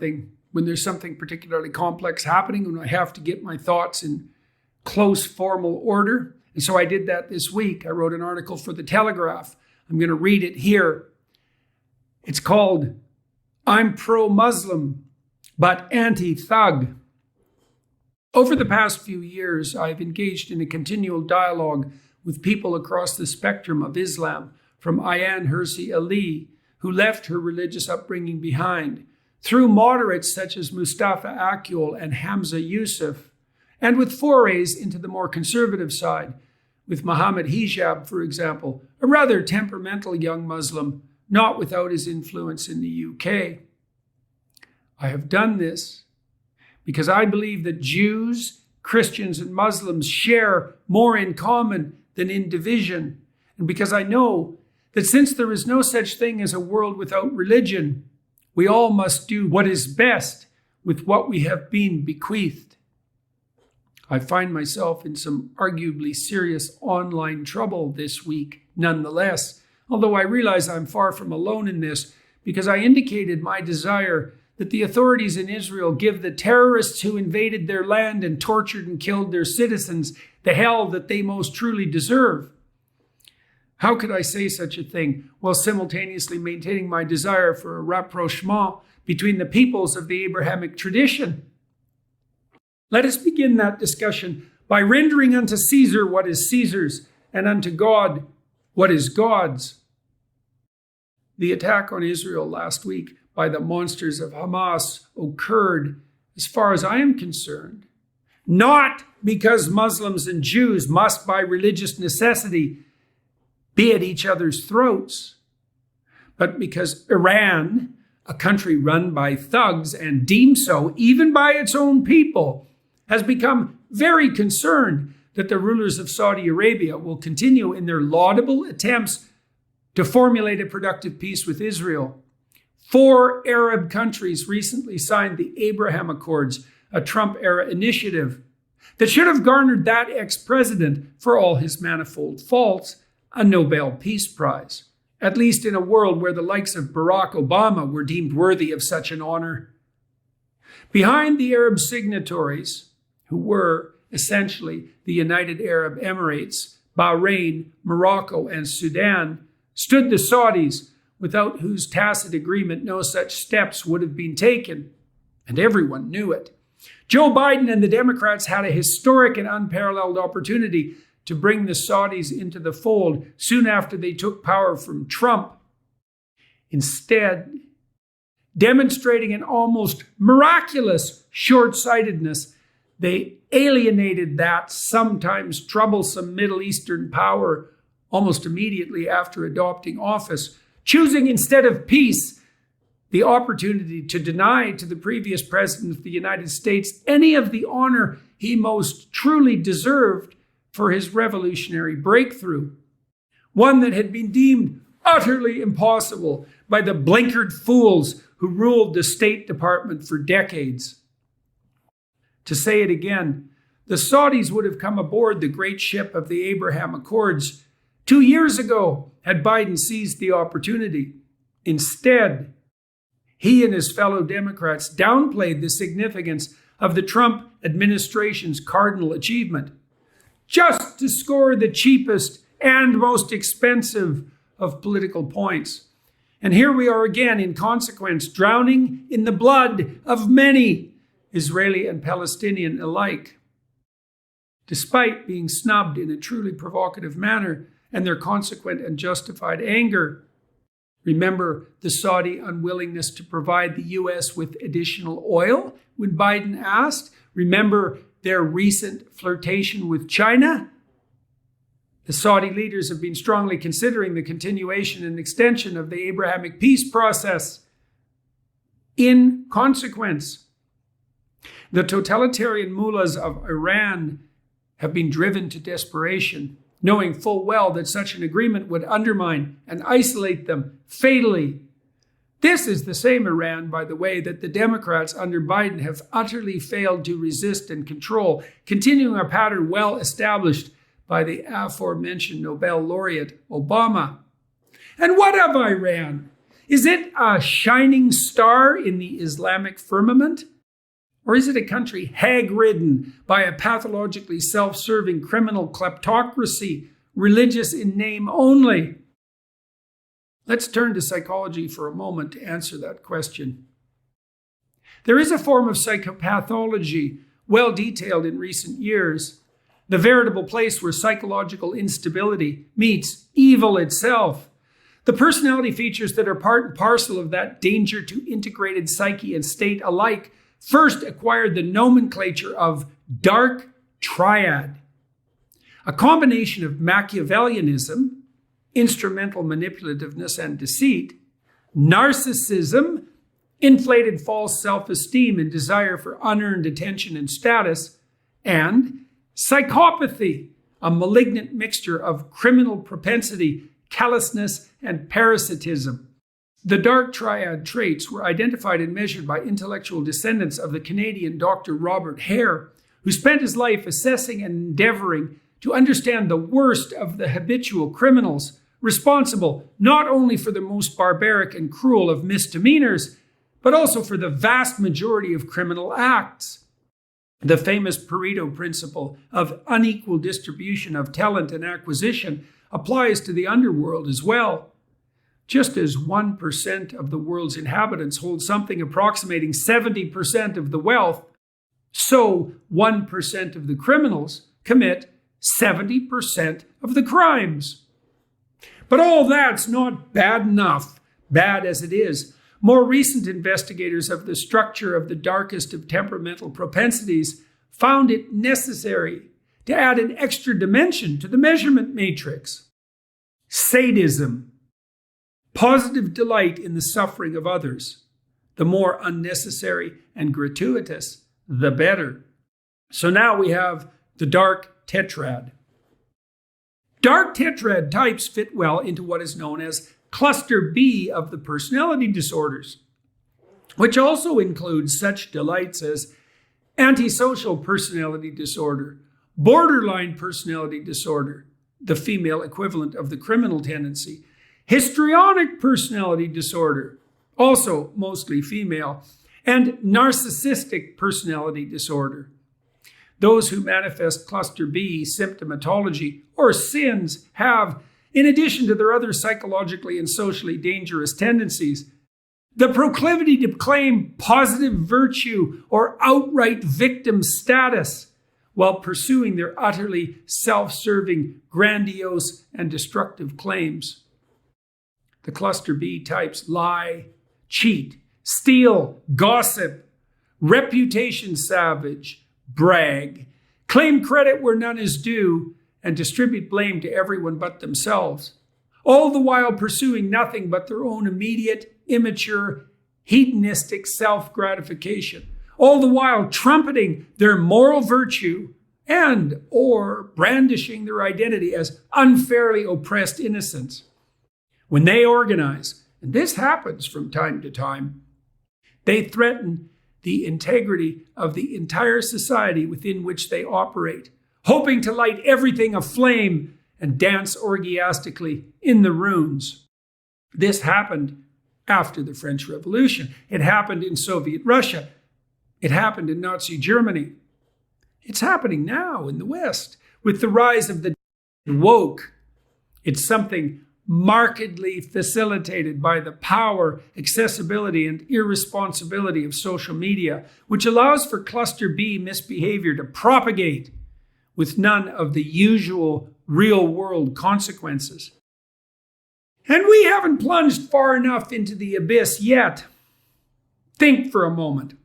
something, when there's something particularly complex happening, when I have to get my thoughts in close formal order. And so I did that this week. I wrote an article for The Telegraph. I'm going to read it here. It's called, "I'm Pro-Muslim, but Anti-Thug." Over the past few years, I've engaged in a continual dialogue with people across the spectrum of Islam, from Ayaan Hirsi Ali, who left her religious upbringing behind, through moderates such as Mustafa Akyol and Hamza Yusuf, and with forays into the more conservative side, with Muhammad Hijab, for example, a rather temperamental young Muslim, not without his influence in the UK. I have done this because I believe that Jews, Christians, and Muslims share more in common than in division, and because I know that since there is no such thing as a world without religion, we all must do what is best with what we have been bequeathed. I find myself in some arguably serious online trouble this week, nonetheless, although I realize I'm far from alone in this, because I indicated my desire that the authorities in Israel give the terrorists who invaded their land and tortured and killed their citizens the hell that they most truly deserve. How could I say such a thing while simultaneously maintaining my desire for a rapprochement between the peoples of the Abrahamic tradition? Let us begin that discussion by rendering unto Caesar what is Caesar's, and unto God what is God's. The attack on Israel last week by the monsters of Hamas occurred, as far as I am concerned, not because Muslims and Jews must, by religious necessity, be at each other's throats, but because Iran, a country run by thugs and deemed so even by its own people, has become very concerned that the rulers of Saudi Arabia will continue in their laudable attempts to formulate a productive peace with Israel. 4 Arab countries recently signed the Abraham Accords, a Trump-era initiative that should have garnered that ex-president, for all his manifold faults, a Nobel Peace Prize, at least in a world where the likes of Barack Obama were deemed worthy of such an honor. Behind the Arab signatories, who were essentially the United Arab Emirates, Bahrain, Morocco, and Sudan, stood the Saudis, without whose tacit agreement no such steps would have been taken, and everyone knew it. Joe Biden and the Democrats had a historic and unparalleled opportunity to bring the Saudis into the fold soon after they took power from Trump. Instead, demonstrating an almost miraculous short-sightedness, they alienated that sometimes troublesome Middle Eastern power almost immediately after adopting office, choosing instead of peace the opportunity to deny to the previous president of the United States any of the honor he most truly deserved for his revolutionary breakthrough, one that had been deemed utterly impossible by the blinkered fools who ruled the State Department for decades. To say it again, the Saudis would have come aboard the great ship of the Abraham Accords 2 years ago had Biden seized the opportunity. Instead, he and his fellow Democrats downplayed the significance of the Trump administration's cardinal achievement, just to score the cheapest and most expensive of political points. And here we are again, in consequence, drowning in the blood of many, Israeli and Palestinian alike. Despite being snubbed in a truly provocative manner and their consequent and justified anger, remember the Saudi unwillingness to provide the U.S. with additional oil when Biden asked? Remember their recent flirtation with China? The Saudi leaders have been strongly considering the continuation and extension of the Abrahamic peace process. In consequence, the totalitarian mullahs of Iran have been driven to desperation, knowing full well that such an agreement would undermine and isolate them fatally. This is the same Iran, by the way, that the Democrats under Biden have utterly failed to resist and control, continuing a pattern well established by the aforementioned Nobel laureate Obama. And what of Iran? Is it a shining star in the Islamic firmament? Or is it a country hag-ridden by a pathologically self-serving criminal kleptocracy, religious in name only? Let's turn to psychology for a moment to answer that question. There is a form of psychopathology well detailed in recent years, the veritable place where psychological instability meets evil itself. The personality features that are part and parcel of that danger to integrated psyche and state alike first acquired the nomenclature of dark triad, a combination of Machiavellianism, instrumental manipulativeness and deceit, narcissism, inflated false self-esteem and desire for unearned attention and status, and psychopathy, a malignant mixture of criminal propensity, callousness, and parasitism. The dark triad traits were identified and measured by intellectual descendants of the Canadian Dr. Robert Hare, who spent his life assessing and endeavoring to understand the worst of the habitual criminals, responsible not only for the most barbaric and cruel of misdemeanors, but also for the vast majority of criminal acts. The famous Pareto principle of unequal distribution of talent and acquisition applies to the underworld as well. Just as 1% of the world's inhabitants hold something approximating 70% of the wealth, so 1% of the criminals commit 70% of the crimes. But all that's not bad enough, bad as it is. More recent investigators of the structure of the darkest of temperamental propensities found it necessary to add an extra dimension to the measurement matrix. Sadism, positive delight in the suffering of others. The more unnecessary and gratuitous, the better. So now we have the dark tetrad. Dark tetrad types fit well into what is known as cluster B of the personality disorders, which also includes such delights as antisocial personality disorder, borderline personality disorder, the female equivalent of the criminal tendency, histrionic personality disorder, also mostly female, and narcissistic personality disorder. Those who manifest cluster B symptomatology or sins have, in addition to their other psychologically and socially dangerous tendencies, the proclivity to claim positive virtue or outright victim status while pursuing their utterly self-serving, grandiose, and destructive claims. The cluster B types lie, cheat, steal, gossip, reputation savage, brag, claim credit where none is due, and distribute blame to everyone but themselves, all the while pursuing nothing but their own immediate, immature, hedonistic self-gratification, all the while trumpeting their moral virtue and or brandishing their identity as unfairly oppressed innocents. When they organize, and this happens from time to time, they threaten the integrity of the entire society within which they operate, hoping to light everything aflame and dance orgiastically in the ruins. This happened after the French Revolution. It happened in Soviet Russia. It happened in Nazi Germany. It's happening now in the West with the rise of the woke. It's something markedly facilitated by the power, accessibility, and irresponsibility of social media, which allows for cluster B misbehavior to propagate with none of the usual real-world consequences. And we haven't plunged far enough into the abyss yet. Think for a moment.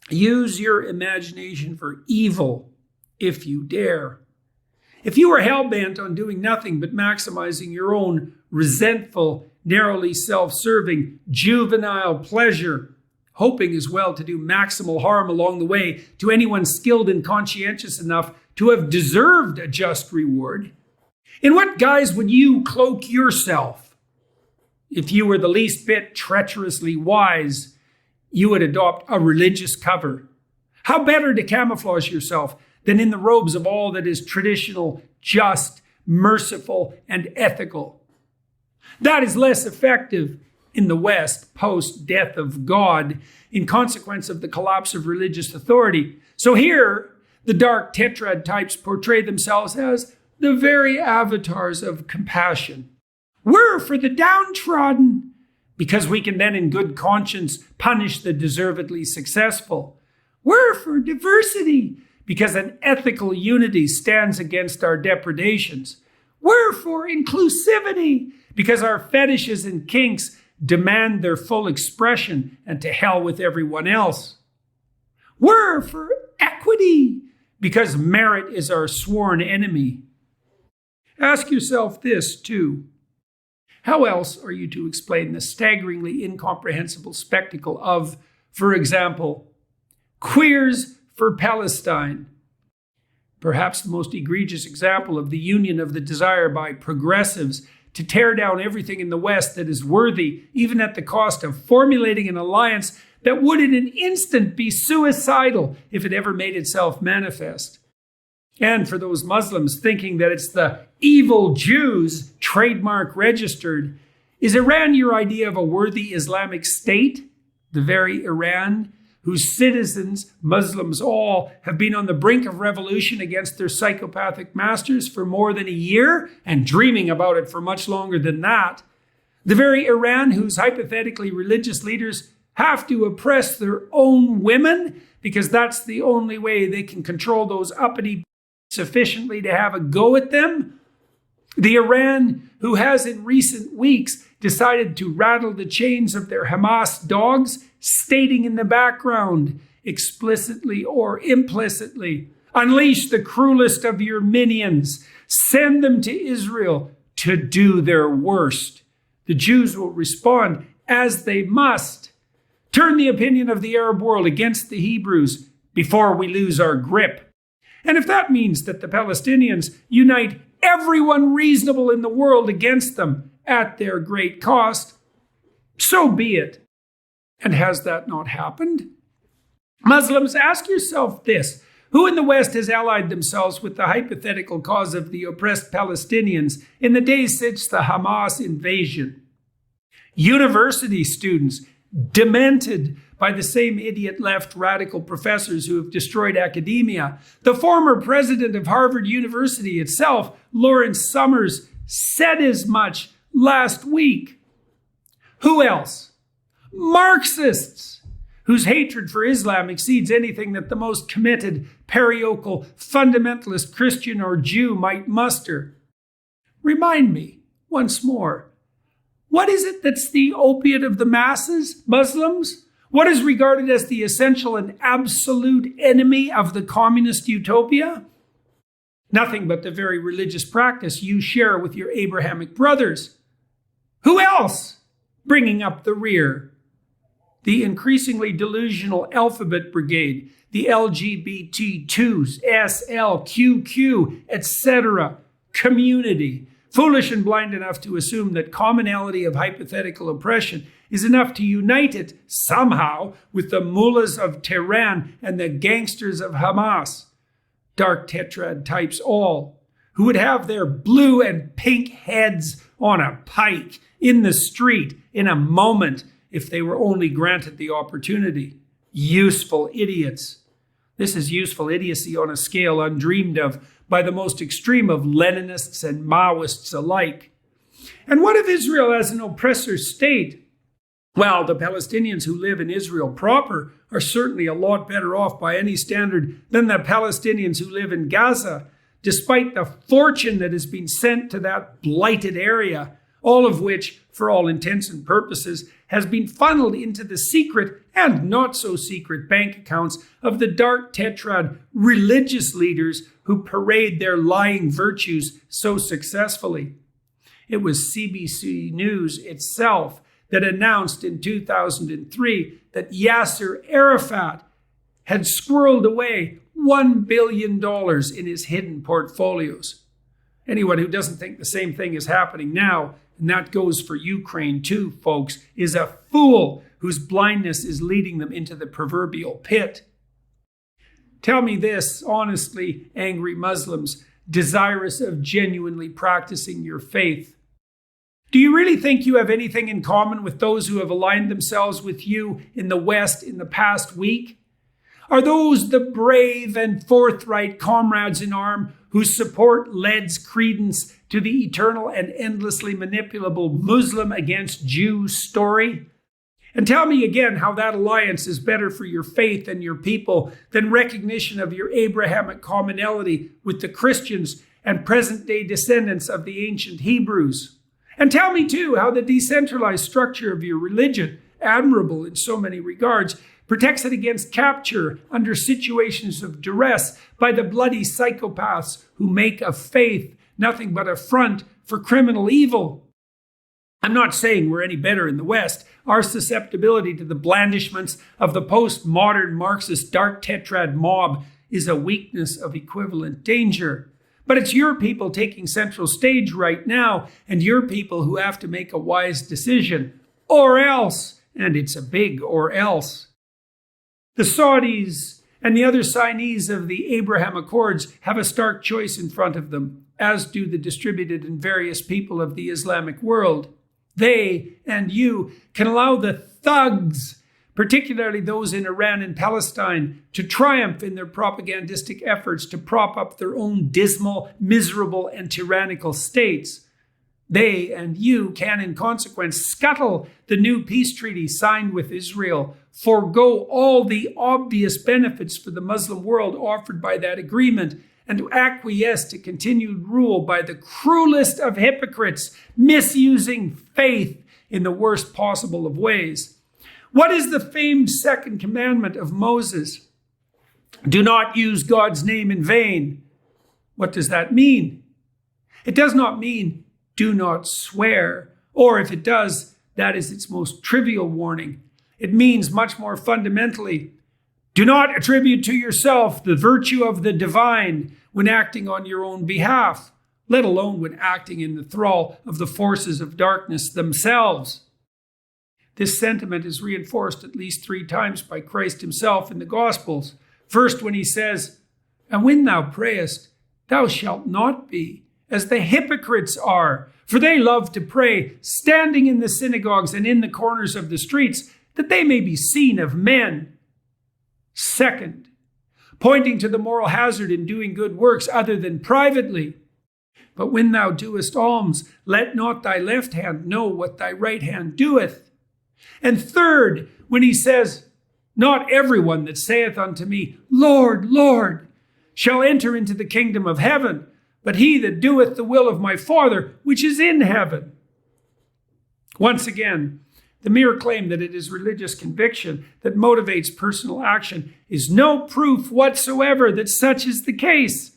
Use your imagination for evil, if you dare. If you were hell-bent on doing nothing but maximizing your own resentful, narrowly self-serving, juvenile pleasure, hoping as well to do maximal harm along the way to anyone skilled and conscientious enough to have deserved a just reward, in what guise would you cloak yourself? If you were the least bit treacherously wise, you would adopt a religious cover. How better to camouflage yourself than in the robes of all that is traditional, just, merciful, and ethical? That is less effective in the West post-death of God in consequence of the collapse of religious authority. So here, the dark tetrad types portray themselves as the very avatars of compassion. We're for the downtrodden, because we can then in good conscience punish the deservedly successful. We're for diversity, because an ethical unity stands against our depredations. We're for inclusivity, because our fetishes and kinks demand their full expression, and to hell with everyone else. We're for equity, because merit is our sworn enemy. Ask yourself this, too. How else are you to explain the staggeringly incomprehensible spectacle of, for example, Queers for Palestine? Perhaps the most egregious example of the union of the desire by progressives to tear down everything in the West that is worthy, even at the cost of formulating an alliance that would in an instant be suicidal if it ever made itself manifest. And for those Muslims thinking that it's the evil Jews trademark registered, is Iran your idea of a worthy Islamic state? The very Iran whose citizens, Muslims all, have been on the brink of revolution against their psychopathic masters for more than a year and dreaming about it for much longer than that. The very Iran whose hypothetically religious leaders have to oppress their own women because that's the only way they can control those uppity sufficiently to have a go at them. The Iran who has in recent weeks decided to rattle the chains of their Hamas dogs, stating in the background, explicitly or implicitly, unleash the cruelest of your minions, send them to Israel to do their worst. The Jews will respond as they must. Turn the opinion of the Arab world against the Hebrews before we lose our grip. And if that means that the Palestinians unite everyone reasonable in the world against them at their great cost, so be it. And has that not happened? Muslims, ask yourself this. Who in the West has allied themselves with the hypothetical cause of the oppressed Palestinians in the days since the Hamas invasion? University students, demented by the same idiot left radical professors who have destroyed academia. The former president of Harvard University itself, Lawrence Summers, said as much last week. Who else? Marxists, whose hatred for Islam exceeds anything that the most committed, parochial, fundamentalist Christian or Jew might muster. Remind me, once more, what is it that's the opiate of the masses, Muslims? What is regarded as the essential and absolute enemy of the communist utopia? Nothing but the very religious practice you share with your Abrahamic brothers. Who else? Bringing up the rear. The increasingly delusional alphabet brigade, the LGBT2s, SL, QQ, etc. community, foolish and blind enough to assume that commonality of hypothetical oppression is enough to unite it somehow with the mullahs of Tehran and the gangsters of Hamas. Dark tetrad types all, who would have their blue and pink heads on a pike in the street in a moment if they were only granted the opportunity. Useful idiots. This is useful idiocy on a scale undreamed of by the most extreme of Leninists and Maoists alike. And what of Israel as an oppressor state? Well, the Palestinians who live in Israel proper are certainly a lot better off by any standard than the Palestinians who live in Gaza, despite the fortune that has been sent to that blighted area, all of which, for all intents and purposes, has been funneled into the secret and not so secret bank accounts of the dark tetrad religious leaders who parade their lying virtues so successfully. It was CBC News itself that announced in 2003 that Yasser Arafat had squirreled away $1 billion in his hidden portfolios. Anyone who doesn't think the same thing is happening now, and that goes for Ukraine too, folks, is a fool whose blindness is leading them into the proverbial pit. Tell me this, honestly, angry Muslims, desirous of genuinely practicing your faith. Do you really think you have anything in common with those who have aligned themselves with you in the West in the past week? Are those the brave and forthright comrades in arms whose support lends credence to the eternal and endlessly manipulable Muslim against Jew story? And tell me again how that alliance is better for your faith and your people than recognition of your Abrahamic commonality with the Christians and present-day descendants of the ancient Hebrews. And tell me, too, how the decentralized structure of your religion, admirable in so many regards, protects it against capture under situations of duress by the bloody psychopaths who make of faith nothing but a front for criminal evil. I'm not saying we're any better in the West. Our susceptibility to the blandishments of the postmodern Marxist dark tetrad mob is a weakness of equivalent danger. But it's your people taking central stage right now, and your people who have to make a wise decision. Or else, and it's a big or else. The Saudis and the other signees of the Abraham Accords have a stark choice in front of them, as do the distributed and various people of the Islamic world. They and you can allow the thugs, particularly those in Iran and Palestine, to triumph in their propagandistic efforts to prop up their own dismal, miserable, and tyrannical states. They and you can, in consequence, scuttle the new peace treaty signed with Israel, forego all the obvious benefits for the Muslim world offered by that agreement, and to acquiesce to continued rule by the cruelest of hypocrites, misusing faith in the worst possible of ways. What is the famed second commandment of Moses? Do not use God's name in vain. What does that mean? It does not mean do not swear, or if it does, that is its most trivial warning. It means much more fundamentally, do not attribute to yourself the virtue of the divine when acting on your own behalf, let alone when acting in the thrall of the forces of darkness themselves. This sentiment is reinforced at least 3 times by Christ himself in the Gospels. First, when he says, and when thou prayest, thou shalt not be as the hypocrites are, for they love to pray, standing in the synagogues and in the corners of the streets, that they may be seen of men. Second, pointing to the moral hazard in doing good works other than privately. But when thou doest alms, let not thy left hand know what thy right hand doeth. And third, when he says, not everyone that saith unto me, Lord, Lord, shall enter into the kingdom of heaven, but he that doeth the will of my Father, which is in heaven. Once again, the mere claim that it is religious conviction that motivates personal action is no proof whatsoever that such is the case.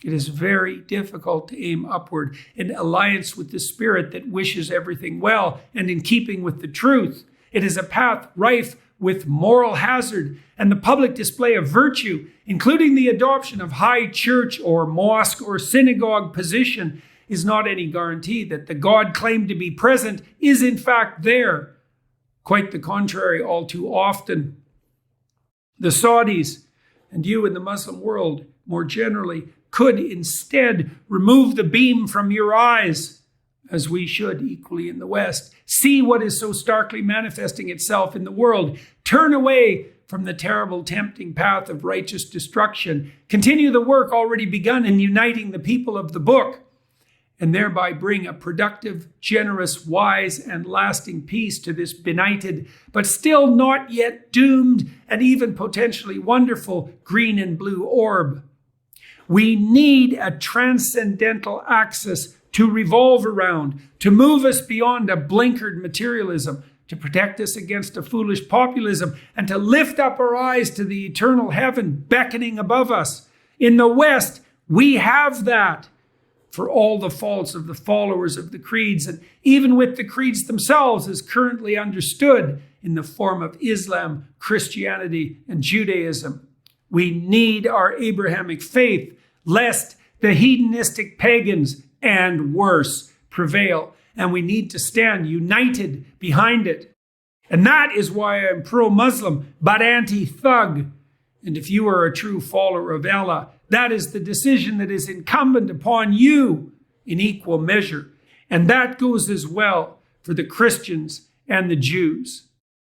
It is very difficult to aim upward in alliance with the spirit that wishes everything well and in keeping with the truth. It is a path rife with moral hazard, and the public display of virtue, including the adoption of high church or mosque or synagogue position, is not any guarantee that the God claimed to be present is in fact there. Quite the contrary, all too often. The Saudis and you in the Muslim world more generally could instead remove the beam from your eyes, as we should equally in the West. See what is so starkly manifesting itself in the world. Turn away from the terrible, tempting path of righteous destruction. Continue the work already begun in uniting the people of the book, and thereby bring a productive, generous, wise, and lasting peace to this benighted, but still not yet doomed, and even potentially wonderful green and blue orb. We need a transcendental axis to revolve around, to move us beyond a blinkered materialism, to protect us against a foolish populism, and to lift up our eyes to the eternal heaven beckoning above us. In the West, we have that. For all the faults of the followers of the creeds, and even with the creeds themselves as currently understood in the form of Islam, Christianity, and Judaism. We need our Abrahamic faith, lest the hedonistic pagans and worse prevail, and we need to stand united behind it. And that is why I'm pro-Muslim, but anti-thug. And if you are a true follower of Allah, that is the decision that is incumbent upon you in equal measure. And that goes as well for the Christians and the Jews.